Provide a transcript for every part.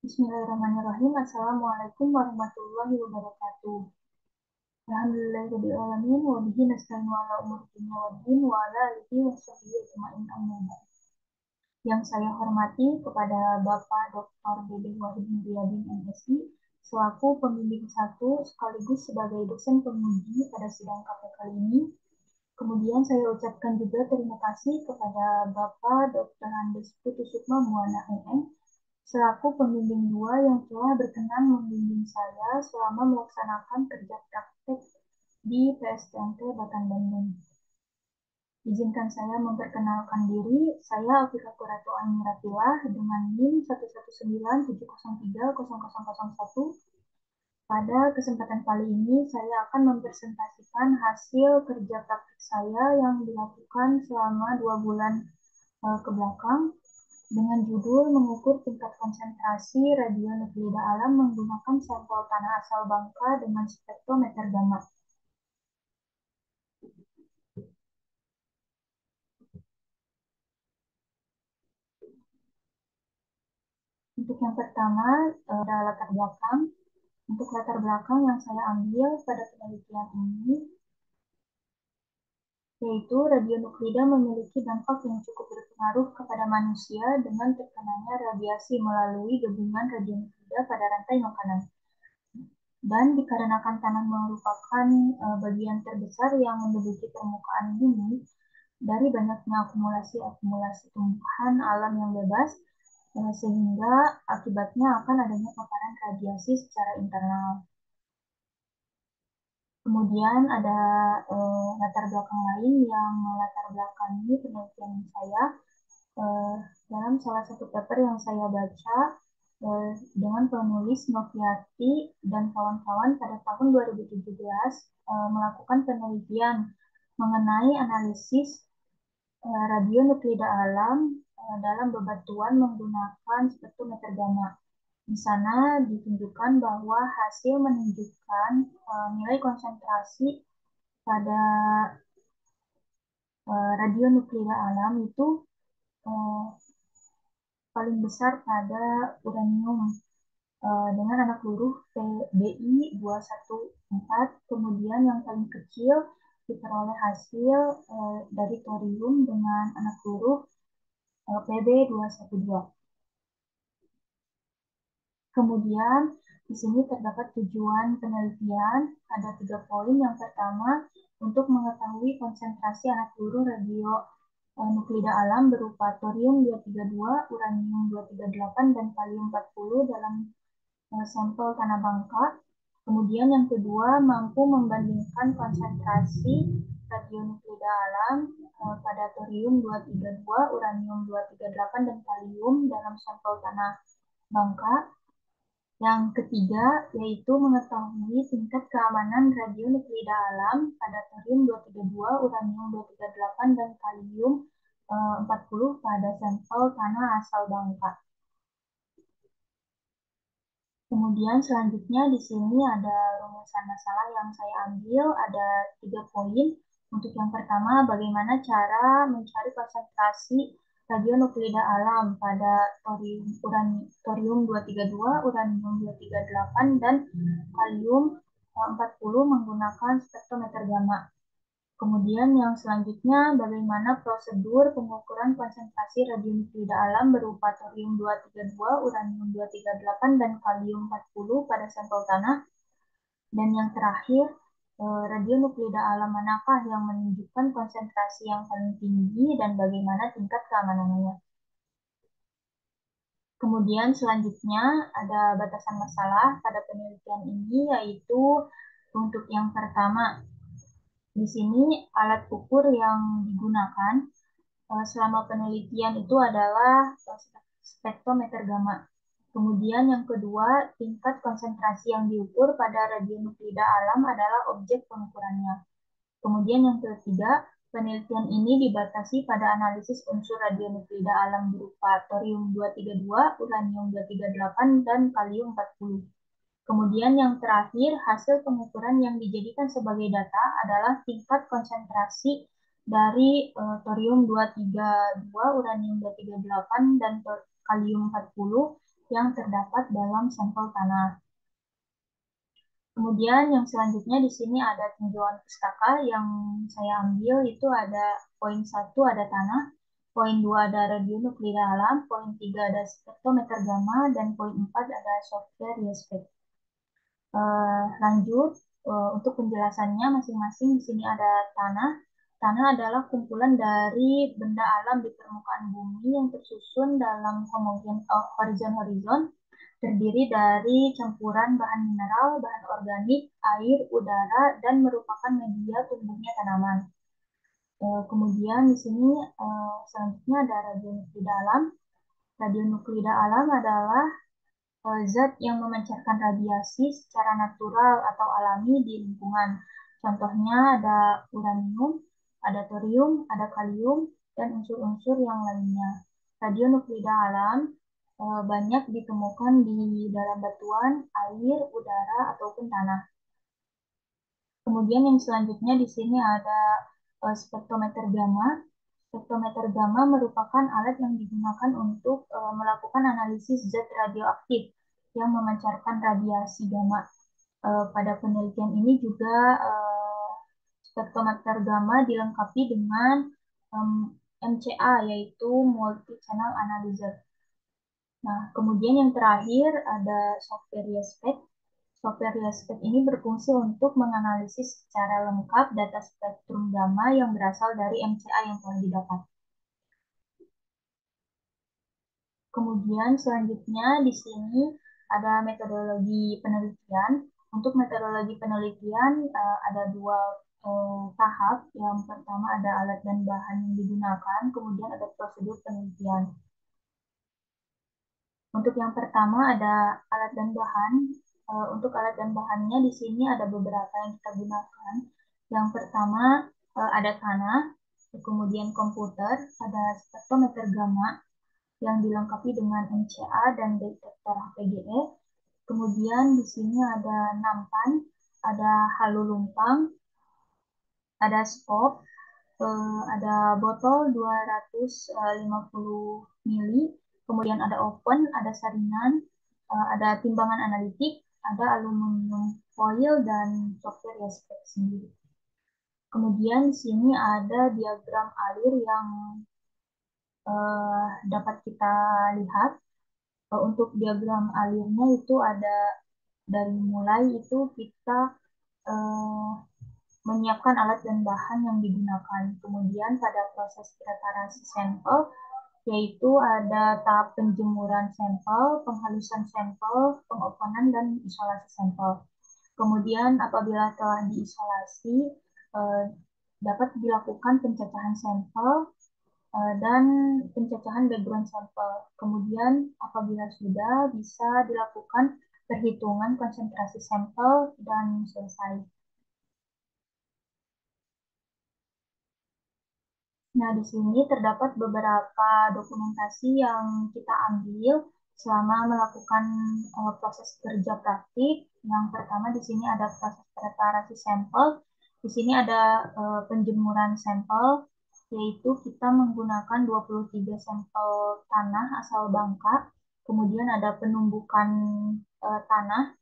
Bismillahirrahmanirrahim. Assalamualaikum warahmatullahi wabarakatuh. Alhamdulillahirabbil alamin wa bihi nasta'inu ala umuri dunya waddin wa ala alihi washabihi ajmain amma ba'd. Yang saya hormati kepada Bapak Dr. Dede Wahid Muryadin MSI selaku pembimbing satu sekaligus sebagai dosen penguji pada sidang KP kali ini. Kemudian saya ucapkan juga terima kasih kepada Bapak Dr. Andes Putusukma Muwana MM selaku pembimbing dua yang telah berkenan membimbing saya selama melaksanakan kerja praktek di PSTMT Batan Bandung. Izinkan saya memperkenalkan diri, saya Afifah Ratu Aminatilah dengan NIM 11970300001. Pada kesempatan kali ini, saya akan mempresentasikan hasil kerja praktik saya yang dilakukan selama 2 bulan ke belakang dengan judul mengukur tingkat konsentrasi radionukleida alam menggunakan sampel tanah asal Bangka dengan spektrometer gamma. Untuk yang pertama, ada latar belakang. Untuk latar belakang yang saya ambil pada penelitian ini, yaitu radionuklida memiliki dampak yang cukup berpengaruh kepada manusia dengan terkenanya radiasi melalui gabungan radionuklida pada rantai makanan. Dan dikarenakan tanah merupakan bagian terbesar yang menduduki permukaan bumi, dari banyaknya akumulasi tumbuhan alam yang bebas, sehingga akibatnya akan adanya paparan radiasi secara internal. Kemudian ada latar belakang lain yang melatar belakangi penelitian saya. Dalam salah satu paper yang saya baca dengan penulis Noviati dan kawan-kawan pada tahun 2017 melakukan penelitian mengenai analisis radionuklida alam dalam bebatuan menggunakan spektrometer gamma. Di sana ditunjukkan bahwa hasil menunjukkan nilai konsentrasi pada radionuklida alam itu paling besar pada uranium dengan anak peluru PBI 214, kemudian yang paling kecil diperoleh hasil dari thorium dengan anak peluru PB 212. Kemudian di sini terdapat tujuan penelitian, ada 3 poin. Yang pertama, untuk mengetahui konsentrasi anak peluru radio nuklida alam berupa thorium 232, uranium 238, dan kalium 40 dalam sampel tanah Bangka. Kemudian yang kedua, mampu membandingkan konsentrasi radionuklida alam pada thorium 232, uranium 238, dan kalium dalam sampel tanah Bangka. Yang ketiga, yaitu mengetahui tingkat keamanan radionuklida alam pada thorium 232, uranium 238, dan kalium 40 pada sampel tanah asal Bangka. Kemudian selanjutnya di sini ada rumusan masalah yang saya ambil, ada 3 poin. Untuk yang pertama, bagaimana cara mencari konsentrasi radionuklida alam pada thorium 232, uranium 238, dan kalium 40 menggunakan spektrometer gamma. Kemudian yang selanjutnya, bagaimana prosedur pengukuran konsentrasi radionuklida alam berupa thorium 232, uranium 238, dan kalium 40 pada sampel tanah. Dan yang terakhir, radionuklida alam manakah yang menunjukkan konsentrasi yang paling tinggi dan bagaimana tingkat keamanannya. Kemudian selanjutnya ada batasan masalah pada penelitian ini, yaitu untuk yang pertama, di sini alat ukur yang digunakan selama penelitian itu adalah spektrometer gamma. Kemudian yang kedua, tingkat konsentrasi yang diukur pada radionuklida alam adalah objek pengukurannya. Kemudian yang ketiga, penelitian ini dibatasi pada analisis unsur radionuklida alam berupa thorium 232, uranium 238, dan kalium 40. Kemudian yang terakhir, hasil pengukuran yang dijadikan sebagai data adalah tingkat konsentrasi dari thorium 232, uranium 238, dan kalium 40 yang terdapat dalam sampel tanah. Kemudian yang selanjutnya di sini ada tinjauan pustaka yang saya ambil itu ada poin 1 ada tanah, poin 2 ada radionuklida alam, poin 3 ada spektrometer gamma, dan poin 4 ada software respect. Lanjut untuk penjelasannya masing-masing di sini ada tanah. Tanah adalah kumpulan dari benda alam di permukaan bumi yang tersusun dalam horizon-horizon, terdiri dari campuran bahan mineral, bahan organik, air, udara, dan merupakan media tumbuhnya tanaman. Kemudian di sini selanjutnya ada radionuklida alam. Radionuklida alam adalah zat yang memancarkan radiasi secara natural atau alami di lingkungan. Contohnya ada uranium, ada thorium, ada kalium, dan unsur-unsur yang lainnya. Radionuklida alam banyak ditemukan di dalam batuan, air, udara, ataupun tanah. Kemudian yang selanjutnya di sini ada spektrometer gamma. Spektrometer gamma merupakan alat yang digunakan untuk melakukan analisis zat radioaktif yang memancarkan radiasi gamma. Pada penelitian ini juga spektrometer gamma dilengkapi dengan MCA yaitu multi channel analyzer. Nah, kemudian yang terakhir ada software respect. Software respect ini berfungsi untuk menganalisis secara lengkap data spektrum gamma yang berasal dari MCA yang telah didapat. Kemudian selanjutnya di sini ada metodologi penelitian. Untuk metodologi penelitian ada dua tahap. Yang pertama ada alat dan bahan yang digunakan, kemudian ada prosedur penelitian. Untuk yang pertama ada alat dan bahan. Untuk alat dan bahannya di sini ada beberapa yang kita gunakan. Yang pertama ada tanah, kemudian komputer, ada spektrometer gamma yang dilengkapi dengan MCA dan detektor HPGE. Kemudian di sini ada nampan, ada halu lumpang, ada skop, ada botol 250 mili, kemudian ada oven, ada saringan, ada timbangan analitik, ada aluminium foil, dan software respect sendiri. Kemudian di sini ada diagram alir yang dapat kita lihat. Untuk diagram alirnya itu ada dari mulai itu kita uh, menyiapkan alat dan bahan yang digunakan. Kemudian pada proses preparasi sampel, yaitu ada tahap penjemuran sampel, penghalusan sampel, pengopenan, dan isolasi sampel. Kemudian apabila telah diisolasi, dapat dilakukan pencacahan sampel dan pencacahan background sampel. Kemudian apabila sudah bisa dilakukan perhitungan konsentrasi sampel dan selesai. Nah, di sini terdapat beberapa dokumentasi yang kita ambil selama melakukan proses kerja praktik. Yang pertama di sini ada proses preparasi sampel. Di sini ada penjemuran sampel, yaitu kita menggunakan 23 sampel tanah asal Bangka. Kemudian ada penumbukan tanah,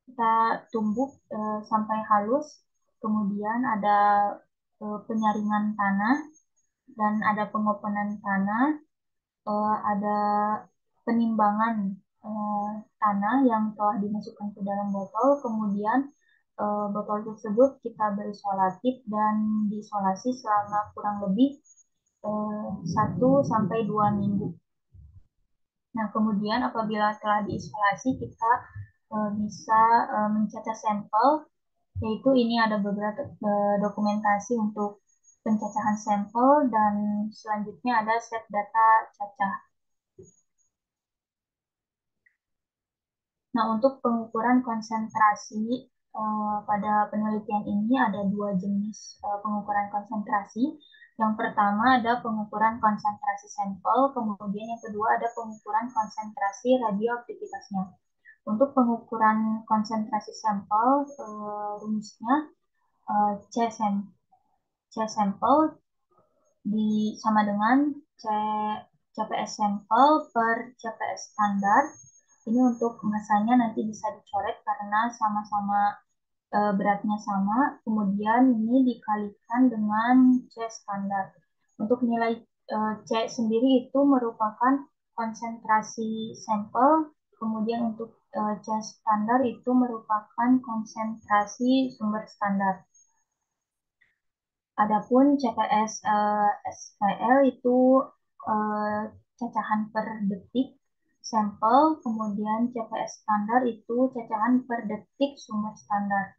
kita tumbuk sampai halus. Kemudian ada penyaringan tanah, dan ada pengopenan tanah, ada penimbangan tanah yang telah dimasukkan ke dalam botol, kemudian botol tersebut kita beri solatif dan diisolasi selama kurang lebih 1 sampai 2 minggu. Nah, kemudian apabila telah diisolasi, kita bisa mencacah sampel, yaitu ini ada beberapa dokumentasi untuk pencacahan sampel, dan selanjutnya ada set data cacah. Nah, untuk pengukuran konsentrasi pada penelitian ini ada dua jenis pengukuran konsentrasi. Yang pertama ada pengukuran konsentrasi sampel, kemudian yang kedua ada pengukuran konsentrasi radioaktivitasnya. Untuk pengukuran konsentrasi sampel, rumusnya C sampel sama dengan C CPS sampel per CPS standar. Ini untuk masanya nanti bisa dicoret karena sama-sama beratnya sama. Kemudian ini dikalikan dengan C standar. Untuk nilai C sendiri itu merupakan konsentrasi sampel. Kemudian untuk C standar itu merupakan konsentrasi sumber standar. Adapun CPS SPL itu cacahan per detik sampel, kemudian CPS standar itu cacahan per detik sumber standar.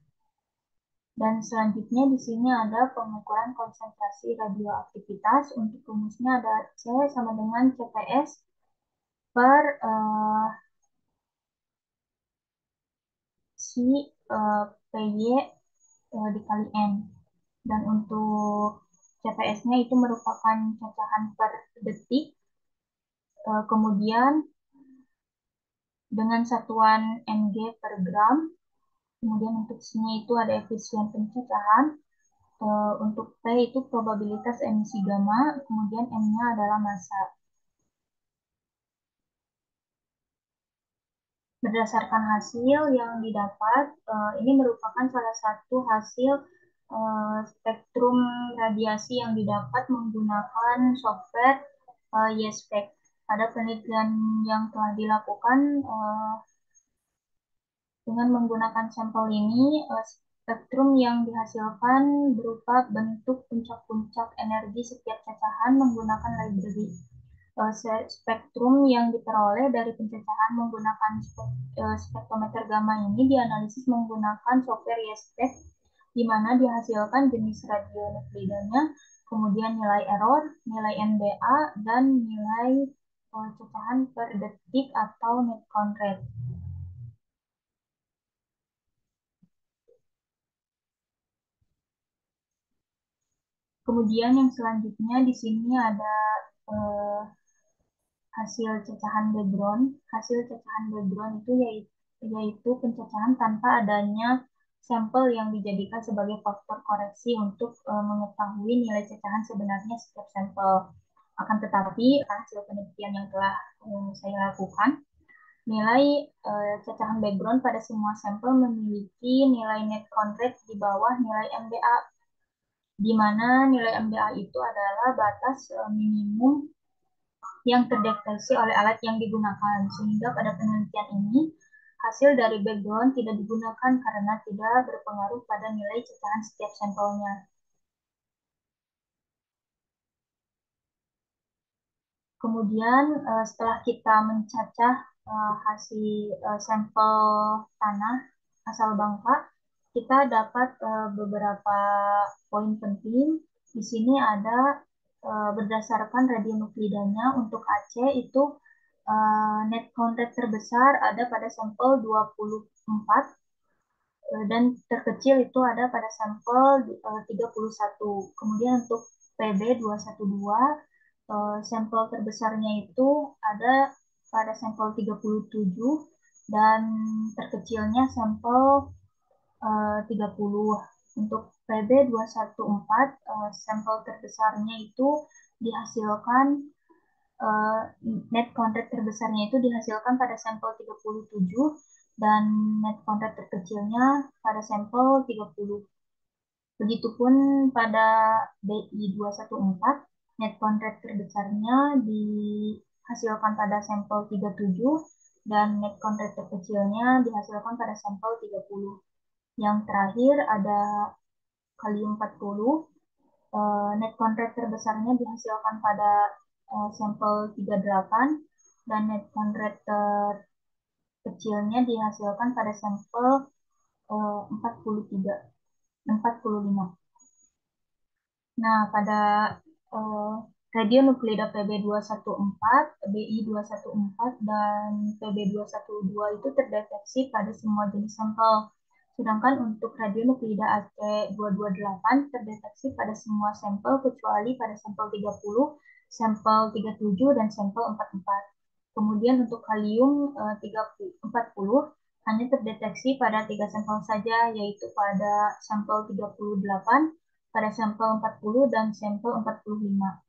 Dan selanjutnya di sini ada pengukuran konsentrasi radioaktivitas. Untuk rumusnya ada C sama dengan CPS per si PY dikali N. Dan untuk CPS-nya itu merupakan cacahan per detik. Kemudian dengan satuan mg per gram. Kemudian untuk sini itu ada efisien pencacahan. Untuk P itu probabilitas emisi gamma. Kemudian M-nya adalah massa. Berdasarkan hasil yang didapat, ini merupakan salah satu hasil spektrum radiasi yang didapat menggunakan software YSPEC. Pada penelitian yang telah dilakukan dengan menggunakan sampel ini, spektrum yang dihasilkan berupa bentuk puncak-puncak energi setiap cacahan menggunakan library. Spektrum yang diperoleh dari pencacahan menggunakan spektrometer gamma ini dianalisis menggunakan software YSPEC, di mana dihasilkan jenis radionuklidanya, kemudian nilai error, nilai NBA, dan nilai cacahan per detik atau net count rate. Kemudian yang selanjutnya di sini ada hasil cacahan background. Hasil cacahan background itu yaitu pencacahan tanpa adanya sampel yang dijadikan sebagai faktor koreksi untuk mengetahui nilai cacahan sebenarnya setiap sampel. Akan tetapi hasil penelitian yang telah saya lakukan, nilai cacahan background pada semua sampel memiliki nilai net count rate di bawah nilai MBA, di mana nilai MBA itu adalah batas minimum yang terdeteksi oleh alat yang digunakan, sehingga pada penelitian ini hasil dari background tidak digunakan karena tidak berpengaruh pada nilai cacahan setiap sampelnya. Kemudian setelah kita mencacah hasil sampel tanah asal Bangka, kita dapat beberapa poin penting. Di sini ada berdasarkan radionuklidanya untuk Aceh itu net count rate terbesar ada pada sampel 24 dan terkecil itu ada pada sampel 31. Kemudian untuk PB 212 sampel terbesarnya itu ada pada sampel 37 dan terkecilnya sampel 30. Untuk PB 214 sampel terbesarnya itu dihasilkan net count terbesarnya itu dihasilkan pada sampel 37 dan net count terkecilnya pada sampel 30. Begitupun pada BI 214, net count terbesarnya dihasilkan pada sampel 37 dan net count terkecilnya dihasilkan pada sampel 30. Yang terakhir ada kalium 40, net count terbesarnya dihasilkan pada sampel 38 dan net count terkecilnya dihasilkan pada sampel 45. Nah, pada radionukleida PB214, BI 214, dan PB212 itu terdeteksi pada semua jenis sampel. Sedangkan untuk radionukleida AC228 terdeteksi pada semua sampel kecuali pada sampel 30, sampel 37, dan sampel 44. Kemudian untuk kalium 40 hanya terdeteksi pada 3 sampel saja, yaitu pada sampel 38, pada sampel 40, dan sampel 45.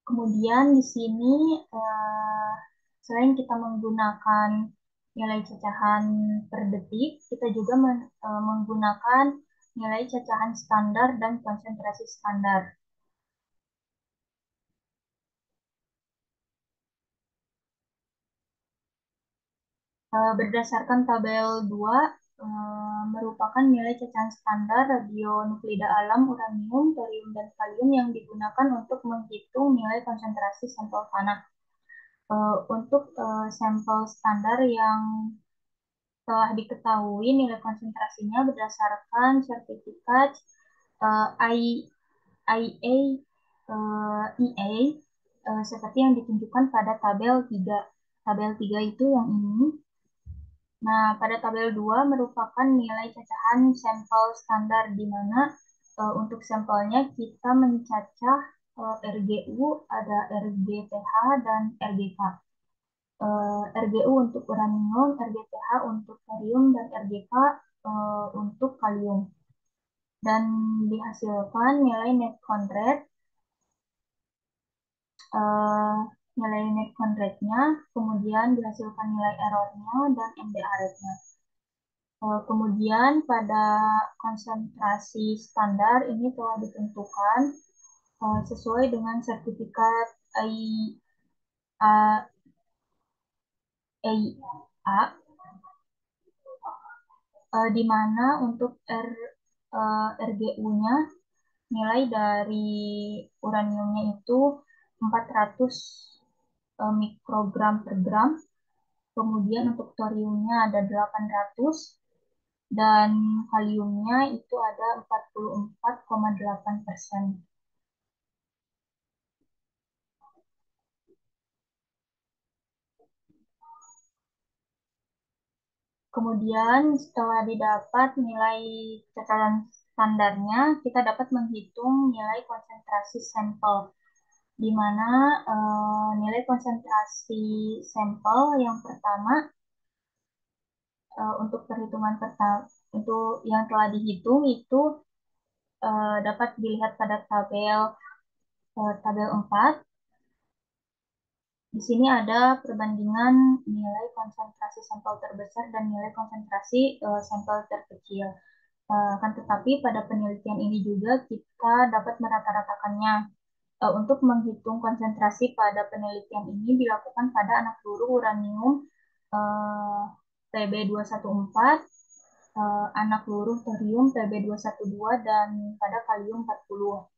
Kemudian di sini selain kita menggunakan nilai cacahan per detik, kita juga menggunakan nilai cacahan standar dan konsentrasi standar. Berdasarkan tabel 2, merupakan nilai cacahan standar radionuklida alam uranium, thorium, dan kalium yang digunakan untuk menghitung nilai konsentrasi sampel tanah. Untuk sampel standar yang telah diketahui nilai konsentrasinya berdasarkan sertifikat IA EA seperti yang ditunjukkan pada tabel 3. Tabel 3 itu yang ini. Nah, pada tabel 2 merupakan nilai cacahan sampel standar di mana untuk sampelnya kita mencacah RGU, ada RGTH dan RGK. RGU untuk uranium, RGTH untuk thorium, dan RGK untuk kalium. Dan dihasilkan nilai net count rate, eh, nilai net count rate-nya, kemudian dihasilkan nilai error-nya, dan MDA rate-nya. Kemudian pada konsentrasi standar ini telah ditentukan sesuai dengan sertifikat AIA, di mana untuk RGU-nya nilai dari uraniumnya itu 400 mikrogram per gram, kemudian untuk thoriumnya ada 800, dan kaliumnya itu ada 44,8%. Kemudian setelah didapat nilai cacahan standarnya, kita dapat menghitung nilai konsentrasi sampel, di mana nilai konsentrasi sampel yang pertama untuk perhitungan pertama untuk yang telah dihitung itu dapat dilihat pada tabel 4. Di sini ada perbandingan nilai konsentrasi sampel terbesar dan nilai konsentrasi sampel terkecil. Kan tetapi pada penelitian ini juga kita dapat merata-ratakannya. Untuk menghitung konsentrasi pada penelitian ini dilakukan pada anak peluru uranium PB214, anak peluru thorium PB212, dan pada kalium 40.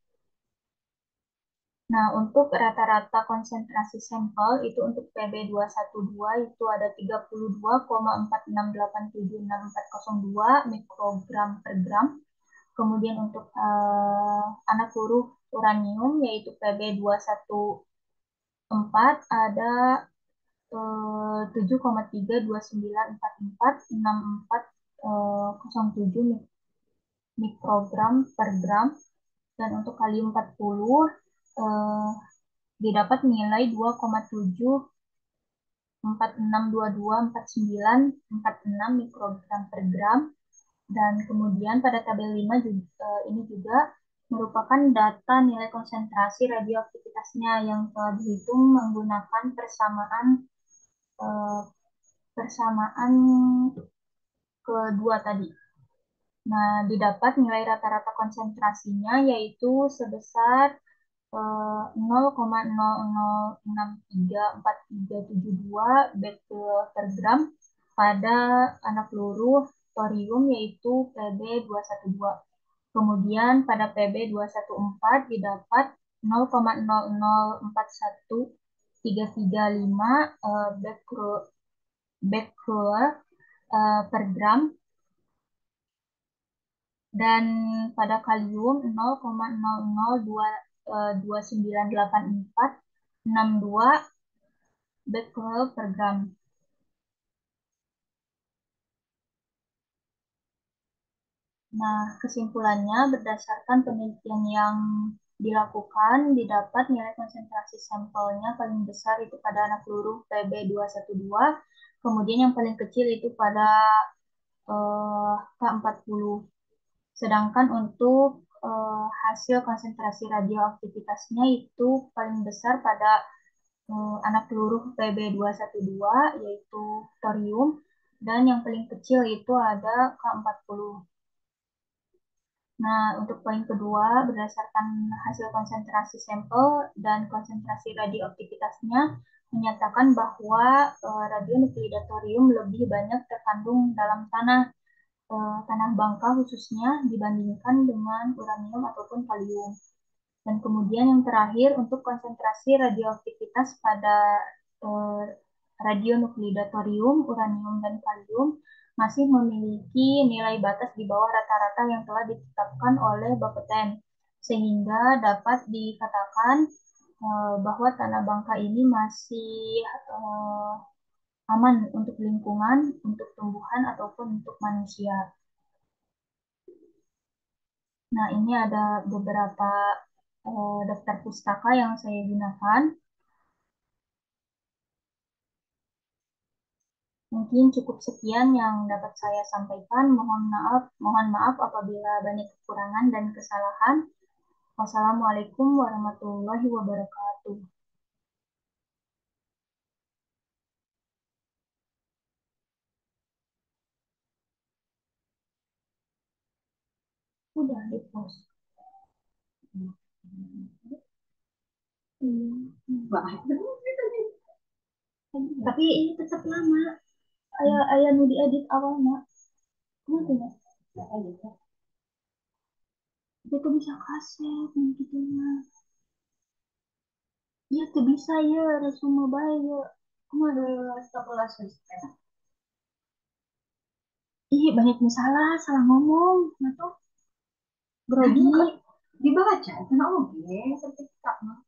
Nah, untuk rata-rata konsentrasi sampel itu untuk PB212 itu ada 32,46876402 mikrogram per gram. Kemudian untuk anak peluru uranium yaitu PB214 ada 7,32944646407 mikrogram per gram, dan untuk kalium 40 didapat nilai 2,746224946 mikrogram per gram. Dan kemudian pada tabel 5 juga, ini juga merupakan data nilai konsentrasi radioaktivitasnya yang telah dihitung menggunakan eh, persamaan kedua tadi. Nah, didapat nilai rata-rata konsentrasinya yaitu sebesar 0,00634372 becquerel per gram pada anak peluru thorium yaitu PB212. Kemudian pada PB214 didapat 0,0041335 becquerel per gram, dan pada kalium 0,00298462 becquerel per gram. Nah, kesimpulannya berdasarkan penelitian yang dilakukan, didapat nilai konsentrasi sampelnya paling besar itu pada anak peluru PB212, kemudian yang paling kecil itu pada K40. Sedangkan untuk hasil konsentrasi radioaktivitasnya itu paling besar pada anak peluru PB212 yaitu thorium, dan yang paling kecil itu ada K40. Nah, untuk poin kedua, berdasarkan hasil konsentrasi sampel dan konsentrasi radioaktivitasnya menyatakan bahwa radionukleida thorium lebih banyak terkandung dalam tanah bangka khususnya dibandingkan dengan uranium ataupun kalium. Dan kemudian yang terakhir untuk konsentrasi radioaktivitas pada eh, radionukleida thorium, uranium, dan kalium masih memiliki nilai batas di bawah rata-rata yang telah ditetapkan oleh Bapeten, sehingga dapat dikatakan bahwa tanah bangka ini masih aman untuk lingkungan, untuk tumbuhan, ataupun untuk manusia. Nah, ini ada beberapa daftar pustaka yang saya gunakan. Mungkin cukup sekian yang dapat saya sampaikan. Mohon maaf apabila banyak kekurangan dan kesalahan. Wassalamualaikum warahmatullahi wabarakatuh. Udah di post. Tapi ini tetap lama. Ayah nu diedit awalnya. Kenapa ya? Itu bisa kaset gitu ya. Iya tuh bisa ya resume baik ya. Kamu ada sekolah swasta. Ih, banyak masalah, salah ngomong. Nah tuh, grogi. Dibaca, kenapa oke, sertifikat mah.